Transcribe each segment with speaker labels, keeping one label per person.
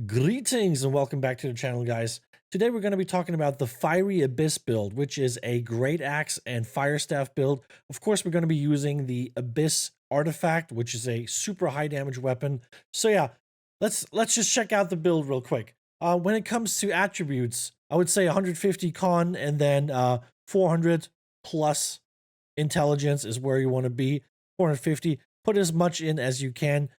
Speaker 1: Greetings and welcome back to the channel, guys. Today we're going to be talking about the Fiery Abyss build, which is a Great Axe and Fire Staff build. Of course, we're going to be using the Abyss artifact, which is a super high damage weapon. So yeah, let's just check out the build real quick. When it comes to attributes, I would say 150 con and then 400 plus intelligence is where you want to be. 450. Put as much in as you can.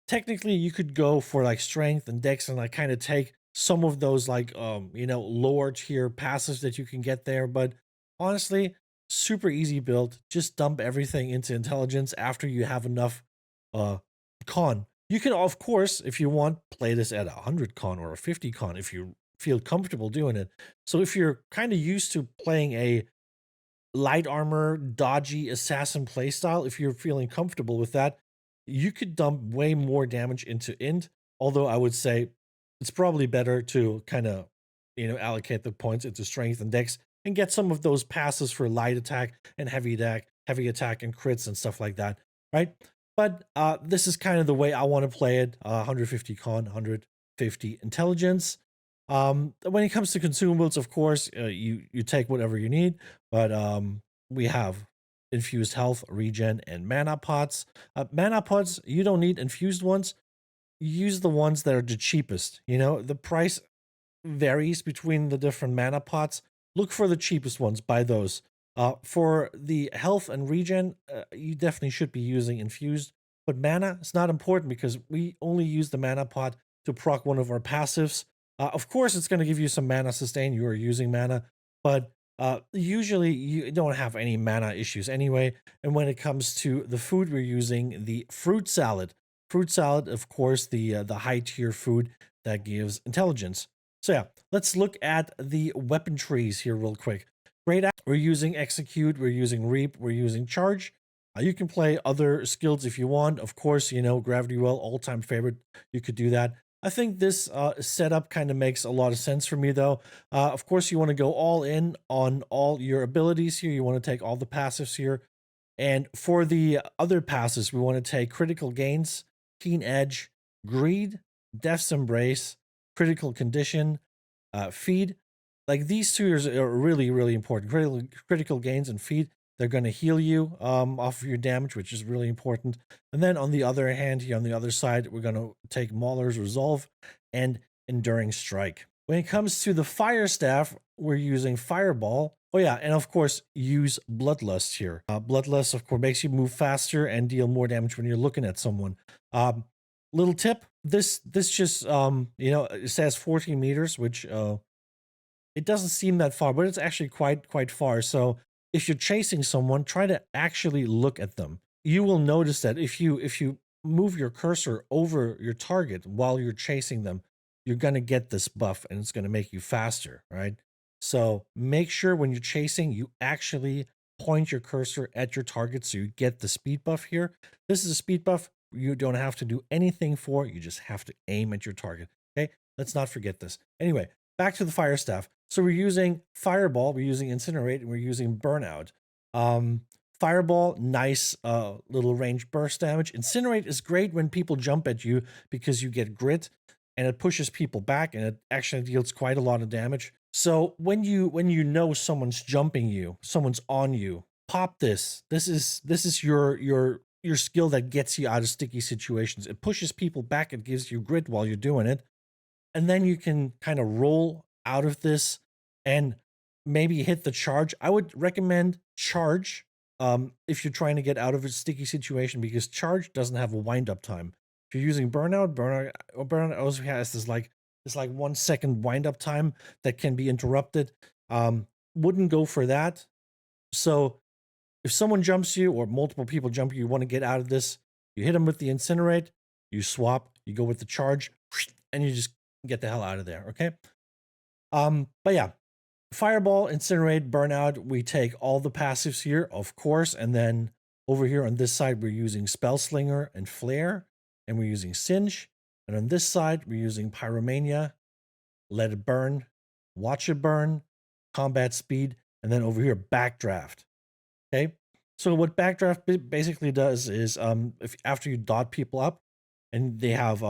Speaker 1: Technically you could go for like strength and dex and like kind of take some of those like lower tier passives that you can get there, but honestly, super easy build. Just dump everything into intelligence after you have enough uh con. You can, of course, if you want, play this at 100 con or a 50 con if you feel comfortable doing it. So if you're kind of used to playing a light armor, dodgy assassin playstyle, if you're feeling comfortable with that, you could dump way more damage into int. Although I would say it's probably better to kind of, allocate the points into strength and dex and get some of those passes for light attack and heavy attack and crits and stuff like that, right? But this is kind of the way I want to play it. 150 con, 150 intelligence. When it comes to consumables, of course, you take whatever you need, but we have infused health, regen, and mana pots. Mana pots, you don't need infused ones. Use the ones that are the cheapest. You know, the price varies between the different mana pots. Look for the cheapest ones, buy those. For the health and regen, you definitely should be using infused. But mana is not important because we only use the mana pot to proc one of our passives. Of course, it's going to give you some mana sustain. You are using mana, but usually you don't have any mana issues anyway. And when it comes to the food, we're using the fruit salad. Fruit salad, of course, the high tier food that gives intelligence. So yeah, let's look at the weapon trees here real quick. Great axe, we're using execute, we're using reap, we're using charge. You can play other skills if you want. Of course, gravity well, all-time favorite. You could do that. I think this setup kind of makes a lot of sense for me, though. Of course, you want to go all in on all your abilities here. You want to take all the passives here. And for the other passes, we want to take critical gains, keen edge, greed, death's embrace, critical condition, feed. Like these two are really, really important. Critical gains and feed, they're going to heal you off of your damage, which is really important. And then on the other hand, here on the other side, we're going to take Mauler's Resolve and Enduring Strike. When it comes to the Fire Staff, we're using Fireball. Oh yeah, and of course, use Bloodlust here. Bloodlust, of course, makes you move faster and deal more damage when you're looking at someone. Little tip: this just it says 14 meters, which it doesn't seem that far, but it's actually quite far. So if you're chasing someone, try to actually look at them. You will notice that if you move your cursor over your target while you're chasing them, you're gonna get this buff and it's gonna make you faster, right? So make sure when you're chasing, you actually point your cursor at your target so you get the speed buff here. This is a speed buff you don't have to do anything for, you just have to aim at your target. Okay, let's not forget this. Anyway, back to the fire staff. So we're using Fireball, we're using Incinerate, and we're using Burnout. Fireball, nice little range burst damage. Incinerate is great when people jump at you because you get grit and it pushes people back and it actually deals quite a lot of damage. So when you know someone's jumping you, someone's on you, pop this. This is your skill that gets you out of sticky situations. It pushes people back, it gives you grit while you're doing it. And then you can kind of roll out of this and maybe hit the charge. I would recommend charge if you're trying to get out of a sticky situation because charge doesn't have a wind up time. If you're using burnout also has this like 1 second wind up time that can be interrupted. Wouldn't go for that. So if someone jumps you or multiple people jump you, you want to get out of this, you hit them with the incinerate, you swap, you go with the charge, and you just get the hell out of there, okay? But yeah, Fireball, Incinerate, Burnout, we take all the passives here, of course, and then over here on this side, we're using Spell Slinger and Flare, and we're using Singe, and on this side, we're using Pyromania, Let It Burn, Watch It Burn, Combat Speed, and then over here, Backdraft, okay? So what Backdraft basically does is, if after you dot people up, and they have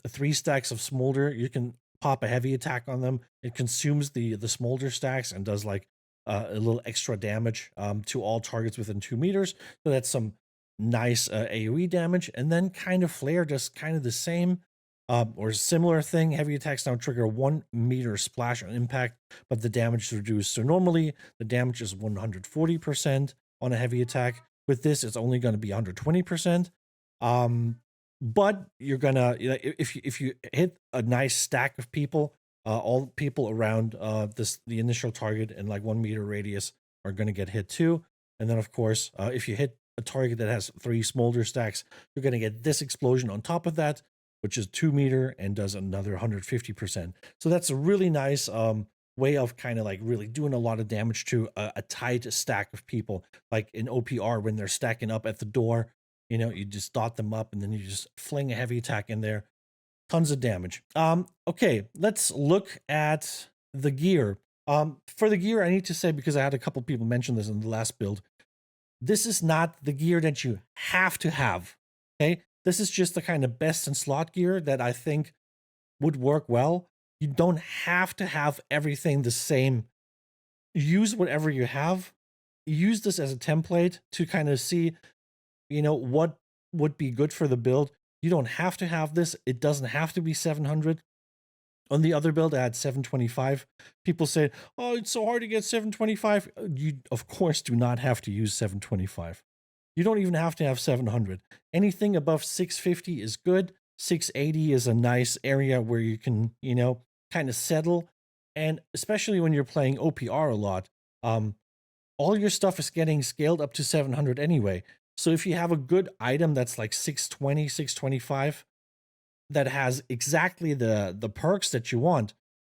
Speaker 1: 3 stacks of smolder. You can pop a heavy attack on them. It consumes the smolder stacks and does like a little extra damage to all targets within 2 meters. So that's some nice AoE damage. And then kind of flare does kind of the same or similar thing. Heavy attacks now trigger 1 meter splash on impact, but the damage is reduced. So normally the damage is 140% on a heavy attack. With this, it's only going to be 120%. But you're gonna, if you hit a nice stack of people, all people around the initial target in like 1 meter radius are gonna get hit too. And then of course, if you hit a target that has 3 smolder stacks, you're gonna get this explosion on top of that, which is 2 meter and does another 150%. So that's a really nice way of kind of like really doing a lot of damage to a tight stack of people, like in OPR when they're stacking up at the door. You just dot them up and then you just fling a heavy attack in there. Tons of damage. Okay, let's look at the gear. For the gear, I need to say, because I had a couple people mention this in the last build, this is not the gear that you have to have. Okay, this is just the kind of best in slot gear that I think would work well. You don't have to have everything the same. Use whatever you have. Use this as a template to kind of see what would be good for the build. You don't have to have this. It doesn't have to be 700. On the other build, I had 725. People say, oh, it's so hard to get 725. You, of course, do not have to use 725. You don't even have to have 700. Anything above 650 is good. 680 is a nice area where you can, kind of settle. And especially when you're playing OPR a lot, all your stuff is getting scaled up to 700 anyway. So if you have a good item that's like 620, 625, that has exactly the perks that you want,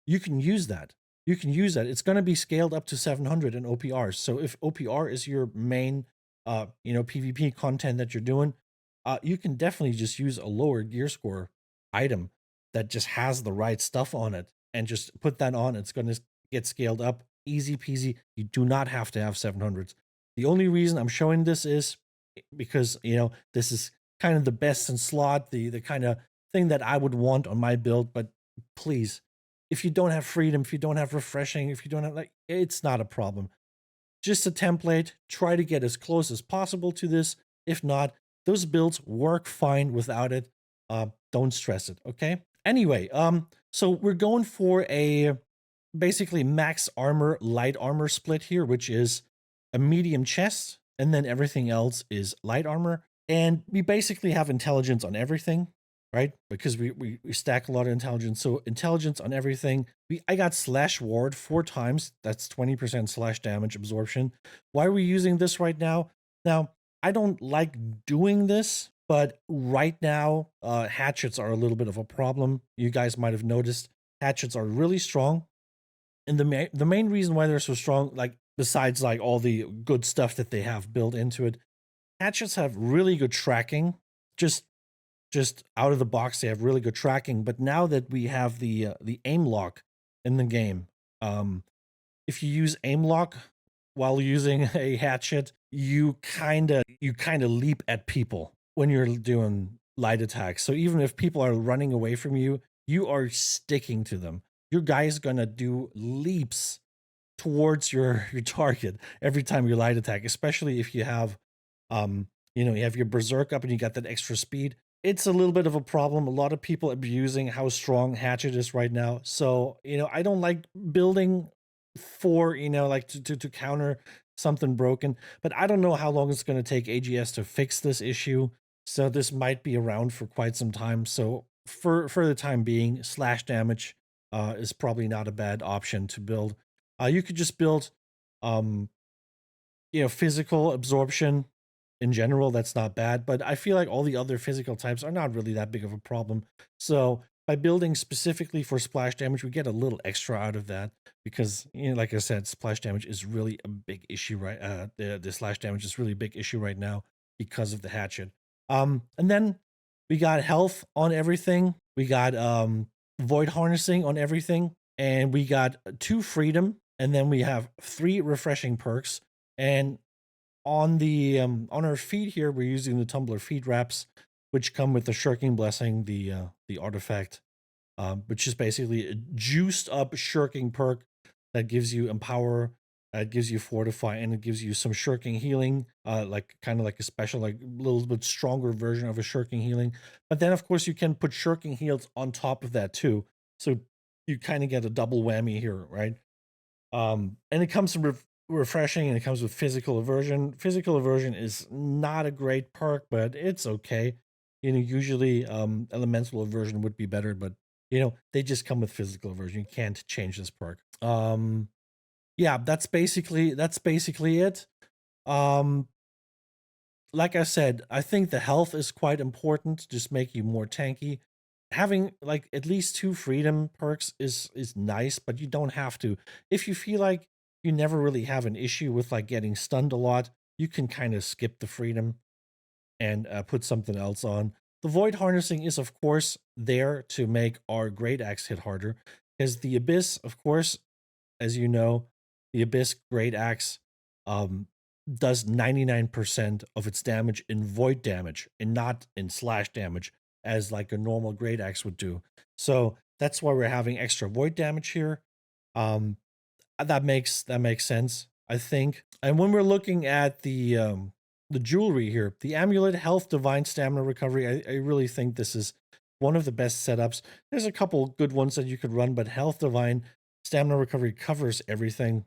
Speaker 1: you can use that. You can use that. It's going to be scaled up to 700 in OPR. So if OPR is your main, PvP content that you're doing, you can definitely just use a lower gear score item that just has the right stuff on it and just put that on. It's going to get scaled up easy peasy. You do not have to have 700s. The only reason I'm showing this is because this is kind of the best in slot, the kind of thing that I would want on my build. But please, if you don't have freedom, if you don't have refreshing, if you don't have, like, it's not a problem. Just a template. Try to get as close as possible to this. If not, those builds work fine without it. Don't stress it. Okay. Anyway, so we're going for a basically max armor, light armor split here, which is a medium chest, and then everything else is light armor. And we basically have intelligence on everything, right? Because we stack a lot of intelligence. So intelligence on everything. I got slash ward 4 times. That's 20% slash damage absorption. Why are we using this right now? Now, I don't like doing this, but right now, hatchets are a little bit of a problem. You guys might have noticed hatchets are really strong. And the main reason why they're so strong, like besides like all the good stuff that they have built into it, hatchets have really good tracking. Just out of the box, they have really good tracking. But now that we have the aim lock in the game, if you use aim lock while using a hatchet, you kind of leap at people when you're doing light attacks. So even if people are running away from you, you are sticking to them. Your guy is gonna do leaps towards your target every time you light attack, especially if you have you have your berserk up and you got that extra speed. It's a little bit of a problem. A lot of people abusing how strong hatchet is right now. So, I don't like building for, like to counter something broken, but I don't know how long it's going to take AGS to fix this issue. So this might be around for quite some time. So for the time being, slash damage is probably not a bad option to build. You could just build, um, physical absorption in general. That's not bad, but I feel like all the other physical types are not really that big of a problem. So by building specifically for splash damage, we get a little extra out of that because, like I said, splash damage is really a big issue, right? The slash damage is really a big issue right now because of the hatchet. And then we got health on everything. We got void harnessing on everything, and we got 2 freedom, and then we have 3 refreshing perks. And on the on our feed here, we're using the tumbler feed wraps. which come with the shirking blessing, the artifact, which is basically a juiced up shirking perk that gives you empower, it gives you fortify, and it gives you some shirking healing, like kind of like a special, like a little bit stronger version of a shirking healing. But then, of course, you can put shirking heals on top of that too, so you kind of get a double whammy here, right? And it comes from refreshing, and it comes with physical aversion. Physical aversion is not a great perk, but it's okay. Usually elemental aversion would be better, but they just come with physical aversion. You can't change this perk. Yeah, that's basically it. Um, like I said, I think the health is quite important to just make you more tanky. Having like at least two freedom perks is nice, but you don't have to. If you feel like you never really have an issue with like getting stunned a lot, you can kind of skip the freedom and put something else on. The void harnessing is of course there to make our great axe hit harder, because the abyss, of course, as you know, the Abyss Great Axe um, does 99% of its damage in void damage and not in slash damage as like a normal Great Axe would do. So that's why we're having extra void damage here. Um, that makes sense, I think. And when we're looking at the jewelry here, the amulet, health, divine stamina recovery, I really think this is one of the best setups. There's a couple good ones that you could run, but health, divine stamina recovery covers everything.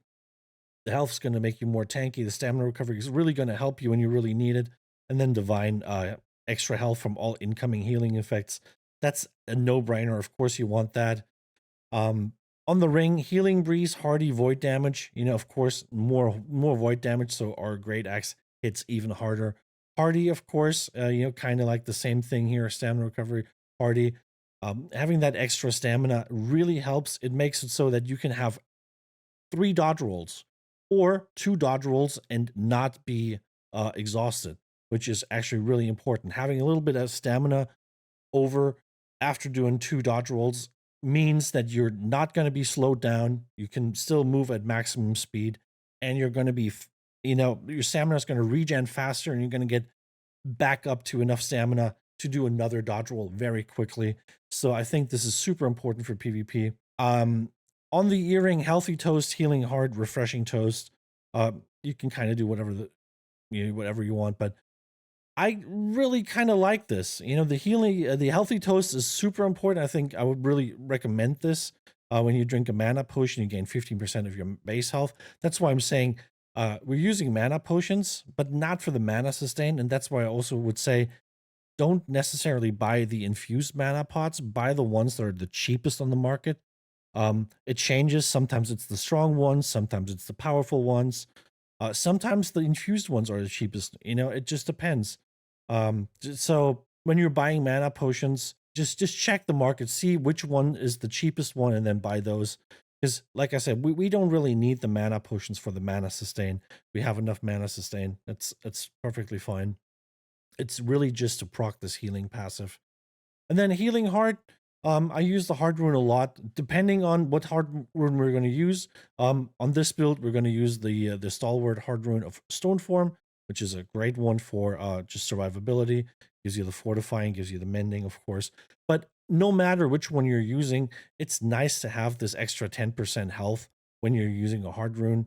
Speaker 1: The health's going to make you more tanky. The stamina recovery is really going to help you when you really need it. And then divine extra health from all incoming healing effects. That's a no-brainer. Of course, you want that. Um, on the ring, healing breeze, hardy void damage. Of course, more void damage, so our great axe hits even harder. Hardy, of course, kind of like the same thing here. Stamina recovery, hardy. Having that extra stamina really helps. It makes it so that you can have 3 dodge rolls or 2 dodge rolls and not be exhausted, which is actually really important. Having a little bit of stamina over after doing 2 dodge rolls means that you're not going to be slowed down. You can still move at maximum speed, and you're going to be, your stamina is going to regen faster, and you're going to get back up to enough stamina to do another dodge roll very quickly. So I think this is super important for PvP. On the earring, healthy toast, healing heart, refreshing toast. You can kind of do whatever you want, but I really kind of like this. The healthy toast is super important. I think I would really recommend this. When you drink a mana potion, you gain 15% of your base health. That's why I'm saying we're using mana potions, but not for the mana sustain. And that's why I also would say don't necessarily buy the infused mana pots. Buy the ones that are the cheapest on the market. It changes. Sometimes it's the strong ones. Sometimes it's the powerful ones. Sometimes the infused ones are the cheapest. It just depends. So when you're buying mana potions, just check the market, see which one is the cheapest one, and then buy those. Because, like I said, we don't really need the mana potions for the mana sustain. We have enough mana sustain. That's perfectly fine. It's really just to proc this healing passive. And then healing heart, I use the heart rune a lot, depending on what heart rune we're going to use. On this build, we're going to use the stalwart heart rune of stone form, which is a great one for just survivability. Gives you the fortifying, gives you the mending, of course. But no matter which one you're using, it's nice to have this extra 10% health when you're using a heart rune.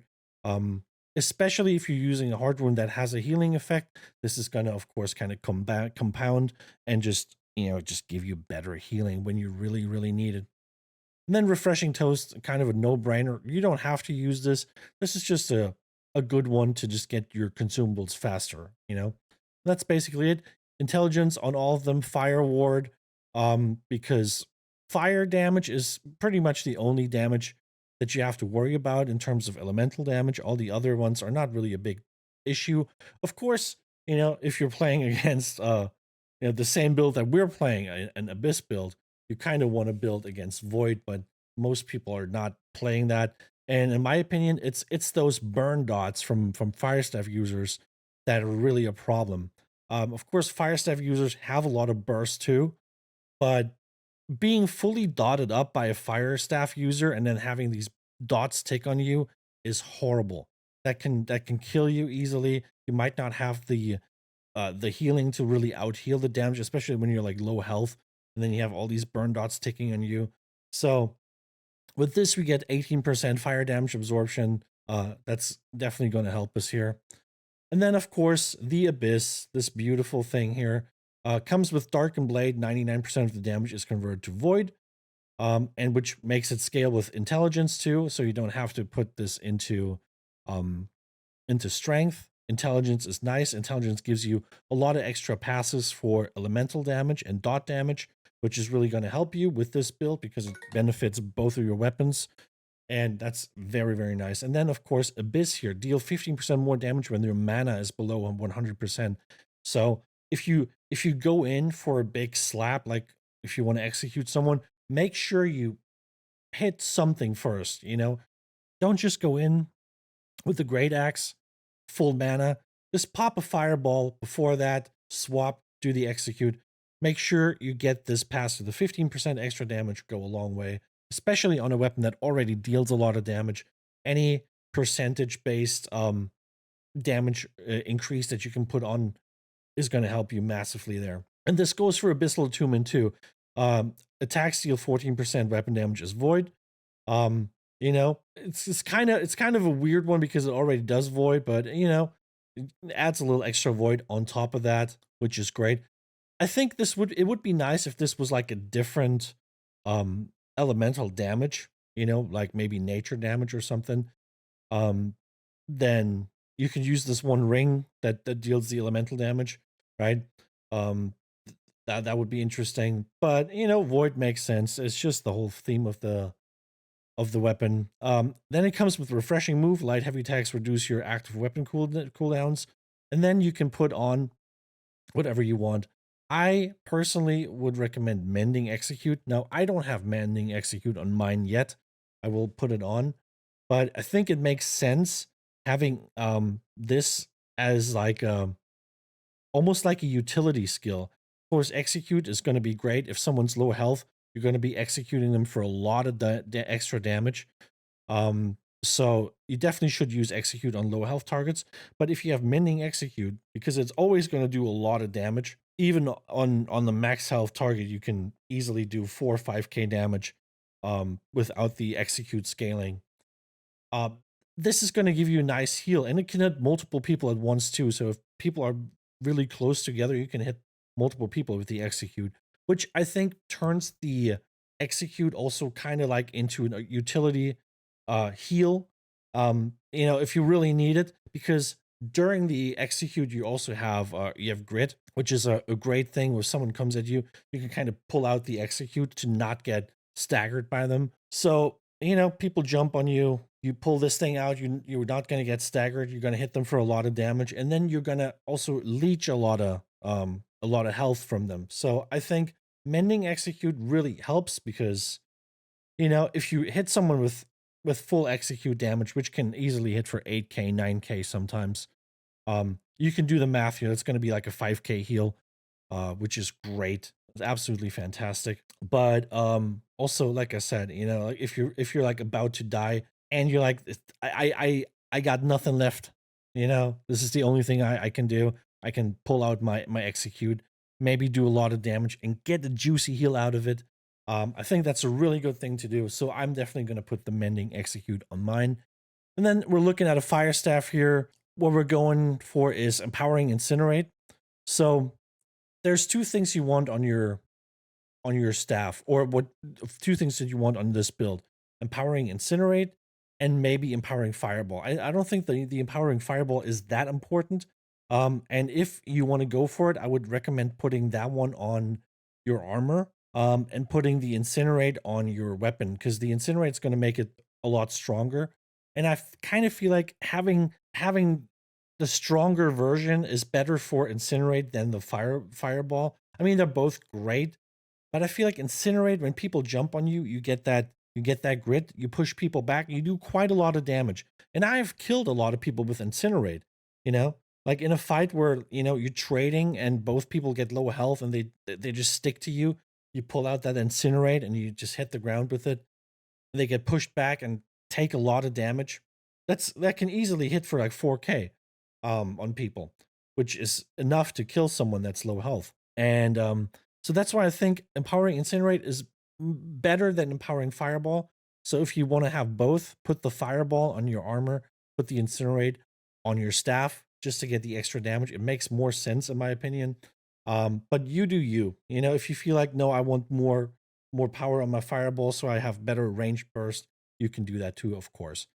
Speaker 1: Especially if you're using a heart rune that has a healing effect. This is going to, of course, kind of compound and just give you better healing when you really, really need it. And then refreshing toast, kind of a no-brainer. You don't have to use this. This is just a good one to just get your consumables faster. That's basically it. Intelligence on all of them, fire ward, because fire damage is pretty much the only damage that you have to worry about in terms of elemental damage. All the other ones are not really a big issue. Of course, if you're playing against the same build that we're playing, an Abyss build, you kind of want to build against Void, but most people are not playing that. And in my opinion, it's those burn dots from Firestaff users that are really a problem. Of course, Firestaff users have a lot of burst too, but being fully dotted up by a Firestaff user and then having these dots tick on you is horrible. That can kill you easily. You might not have the the healing to really out heal the damage, especially when you're like low health and then you have all these burn dots ticking on you. So with this, we get 18% fire damage absorption. That's definitely going to help us here. And then, of course, the Abyss, this beautiful thing here, comes with Darkened Blade. 99% of the damage is converted to Void, and which makes it scale with Intelligence too. So you don't have to put this um, into Strength. Intelligence is nice. Intelligence gives you a lot of extra passes for elemental damage and dot damage, which is really going to help you with this build because it benefits both of your weapons. And that's very, very nice. And then, of course, Abyss here, deal 15% more damage when your mana is below 100%. So if you go in for a big slap, like if you want to execute someone, make sure you hit something first, you know? Don't just go in with the Great Axe, full mana. Just pop a fireball before that, swap, do the execute. Make sure you get this past to the 15% extra damage, go a long way, especially on a weapon that already deals a lot of damage. Any percentage based damage increase that you can put on is going to help you massively there. And this goes for Abyssal Attunement too. Attacks deal 14% weapon damage is void. Um, you know, it's kind of a weird one because it already does void, but you know, it adds a little extra void on top of that, which is great. I think it would be nice if this was like a different elemental damage, you know, like maybe nature damage or something. Um, then you could use this one ring that deals the elemental damage, right? Um, that would be interesting. But you know, void makes sense. It's just the whole theme of the weapon. Then it comes with refreshing move. Light heavy attacks reduce your active weapon cooldowns, and then you can put on whatever you want. I personally would recommend Mending Execute. Now, I don't have Mending Execute on mine yet. I will put it on, but I think it makes sense having this as like a almost like a utility skill. Of course, Execute is going to be great if someone's low health. You're going to be executing them for a lot of extra damage. So you definitely should use Execute on low health targets. But if you have Mending Execute, because it's always going to do a lot of damage, even on the max health target, you can easily do 4 or 5k damage without the Execute scaling. Uh, this is going to give you a nice heal, and it can hit multiple people at once too. So if people are really close together, you can hit multiple people with the Execute, which I think turns the Execute also kind of like into a utility heal. You know, if you really need it, because during the Execute you have Grit, which is a great thing. Where someone comes at you, you can kind of pull out the Execute to not get staggered by them. So you know, people jump on you, you pull this thing out, you're not going to get staggered, you're going to hit them for a lot of damage, and then you're going to also leech a lot of health from them. So I think Mending Execute really helps because you know, if you hit someone with full Execute damage, which can easily hit for 8k 9k sometimes, you can do the math here. It's going to be like a 5k heal, which is great. It's absolutely fantastic. But also, like I said, you know, like if you're like about to die and you're like, I got nothing left. You know, this is the only thing I can do. I can pull out my Execute, maybe do a lot of damage and get the juicy heal out of it. I think that's a really good thing to do. So I'm definitely going to put the Mending Execute on mine. And then we're looking at a Fire Staff here. What we're going for is Empowering Incinerate. So there's two things you want on your staff, or what two things that you want on this build: Empowering Incinerate and maybe Empowering Fireball. I don't think the Empowering Fireball is that important. And if you want to go for it, I would recommend putting that one on your armor, and putting the Incinerate on your weapon, because the Incinerate is going to make it a lot stronger. And I kind of feel like having the stronger version is better for Incinerate than the Fireball. I mean, they're both great, but I feel like Incinerate, when people jump on you, you get that grit, you push people back, you do quite a lot of damage. And I've killed a lot of people with Incinerate, you know? Like in a fight where, you know, you're trading and both people get low health and they just stick to you, you pull out that Incinerate and you just hit the ground with it. They get pushed back and take a lot of damage. That can easily hit for like 4k on people, which is enough to kill someone that's low health. And so that's why I think empowering incinerate is better than empowering fireball. So if you want to have both, put the fireball on your armor, put the incinerate on your staff just to get the extra damage. It makes more sense in my opinion. But you do you. You know, if you feel like, no, I want more power on my fireball so I have better range burst, you can do that too, of course.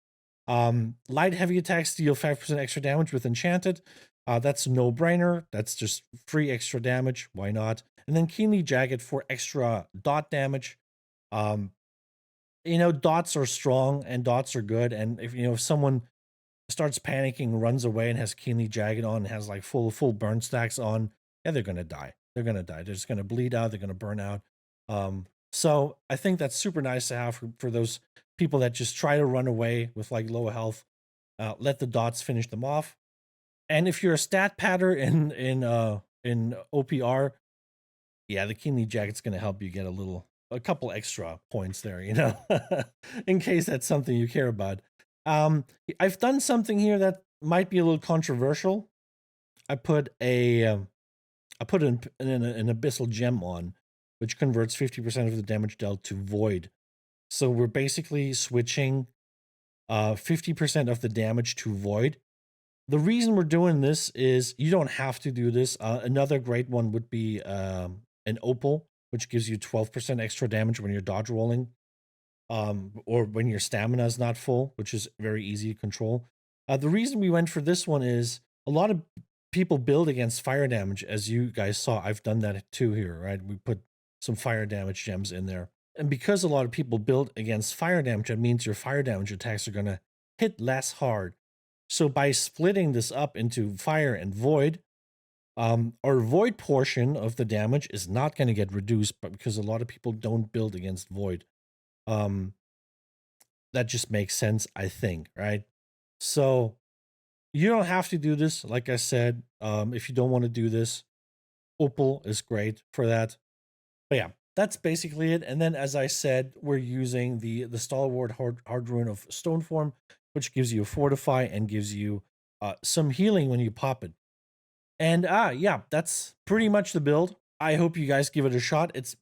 Speaker 1: Light heavy attacks deal 5% extra damage with enchanted. That's a no-brainer. That's just free extra damage. Why not? And then keenly jagged for extra dot damage. You know, dots are strong and dots are good. And if someone starts panicking, runs away, and has keenly jagged on, and has like full burn stacks on, yeah, they're gonna die. They're gonna die. They're just gonna bleed out. They're gonna burn out. So I think that's super nice to have for those people that just try to run away with like low health. Let the dots finish them off. And if you're a stat patter in OPR, yeah, the keenly jagged's gonna help you get a couple extra points there, in case that's something you care about. I've done something here that might be a little controversial. I put an abyssal gem on, which converts 50% of the damage dealt to void. So we're basically switching 50% of the damage to void. The reason we're doing this is you don't have to do this. Another great one would be an opal, which gives you 12% extra damage when you're dodge rolling, or when your stamina is not full, which is very easy to control. The reason we went for this one is a lot of people build against fire damage, as you guys saw. I've done that too here, right? We put some fire damage gems in there. And because a lot of people build against fire damage, that means your fire damage attacks are going to hit less hard. So by splitting this up into fire and void, our void portion of the damage is not going to get reduced, but because a lot of people don't build against void. That just makes sense, I think, right? So you don't have to do this. Like I said, if you don't want to do this, opal is great for that. But yeah, that's basically it. And then, as I said, we're using the stalwart heartrune of Stoneform, which gives you a fortify and gives you some healing when you pop it. And yeah, that's pretty much the build. I hope you guys give it a shot. It's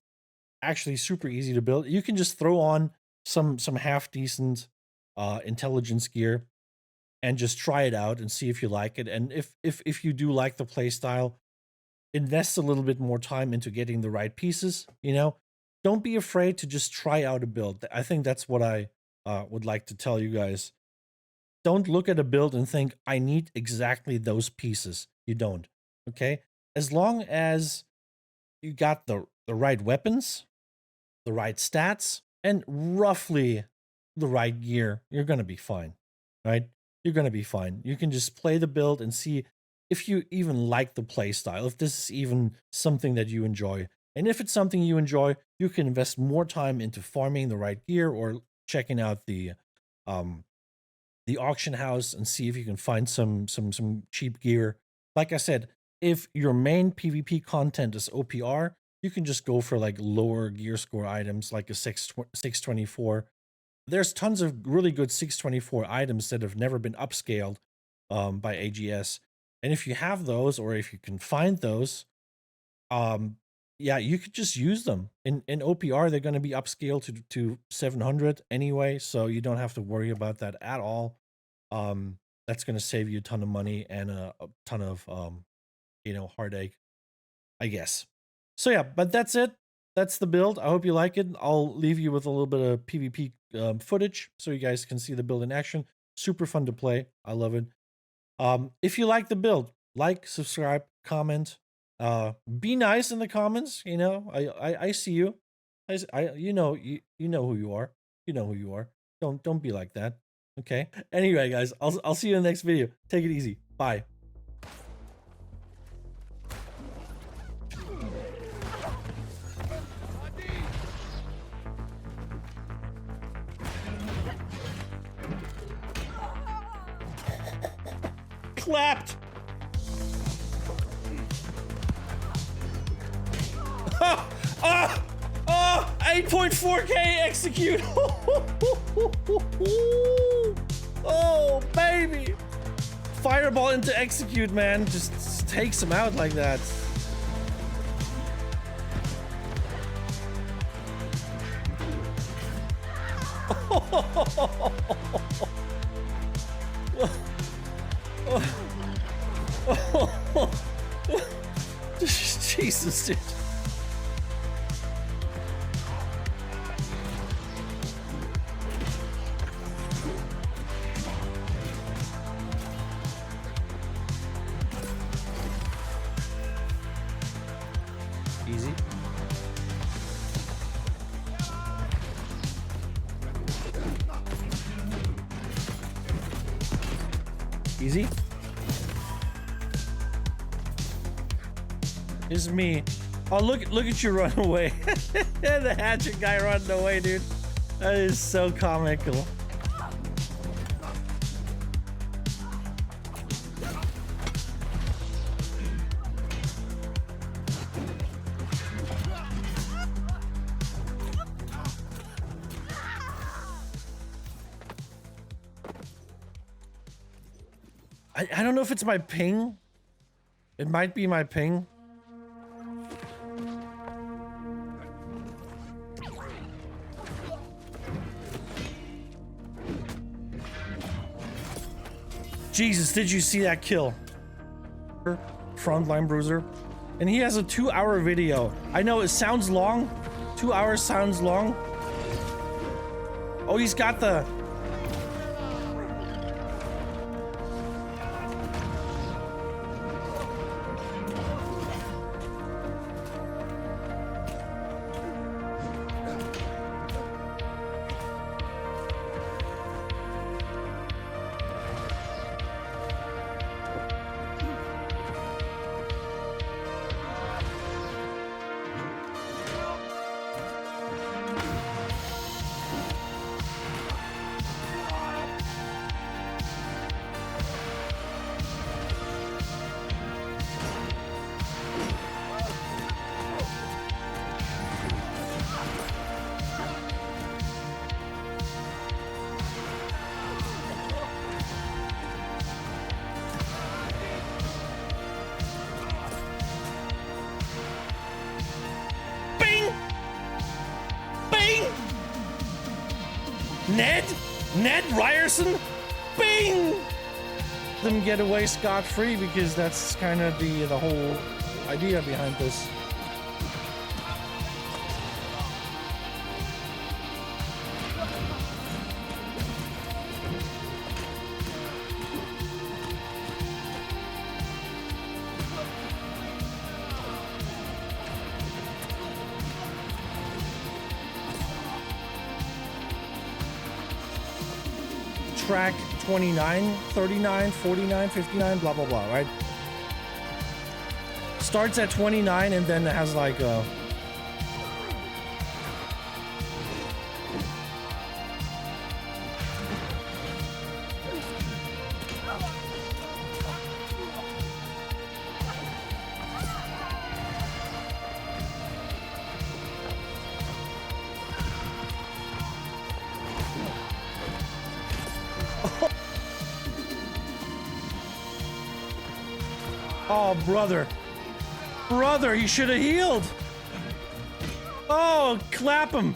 Speaker 1: actually super easy to build. You can just throw on some half decent intelligence gear and just try it out and see if you like it. And if you do like the play style, invest a little bit more time into getting the right pieces. Don't be afraid to just try out a build. I think that's what I would like to tell you guys. Don't look at a build and think, I need exactly those pieces. You don't. Okay? As long as you got the right weapons, the right stats, and roughly the right gear, you're going to be fine. Right? You're going to be fine. You can just play the build and see if you even like the play style, if this is even something that you enjoy. And if it's something you enjoy, you can invest more time into farming the right gear or checking out the auction house and see if you can find some cheap gear. Like I said, if your main PvP content is OPR, you can just go for like lower gear score items like a 624. There's tons of really good 624 items that have never been upscaled by AGS. And if you have those, or if you can find those, yeah, you could just use them. In OPR, they're going to be upscaled to 700 anyway, so you don't have to worry about that at all. That's going to save you a ton of money and a ton of heartache, I guess. So yeah, but that's it. That's the build. I hope you like it. I'll leave you with a little bit of PvP footage so you guys can see the build in action. Super fun to play. I love it. If you like the build, like, subscribe, comment. Be nice in the comments. I see you. You know who you are. You know who you are. Don't be like that. Okay. Anyway, guys, I'll see you in the next video. Take it easy. Bye. Clapped. 8.4K execute. Oh baby, fireball into execute, man. Just takes him out like that? Jesus, dude. Easy. Easy. It's me. Oh, look at you run away. The hatchet guy running away, dude. That is so comical. I don't know if it's my ping. It might be my ping. Jesus, did you see that kill? Frontline bruiser. And he has a 2-hour video. I know it sounds long. 2 hours sounds long. Oh, he's got the... Ned Ryerson? Bing! Them get away scot-free because that's kind of the whole idea behind this. Track 29, 39, 49, 59, blah, blah, blah, right? Starts at 29 and then it has like a... Oh, brother. Brother, he should have healed. Oh, clap him.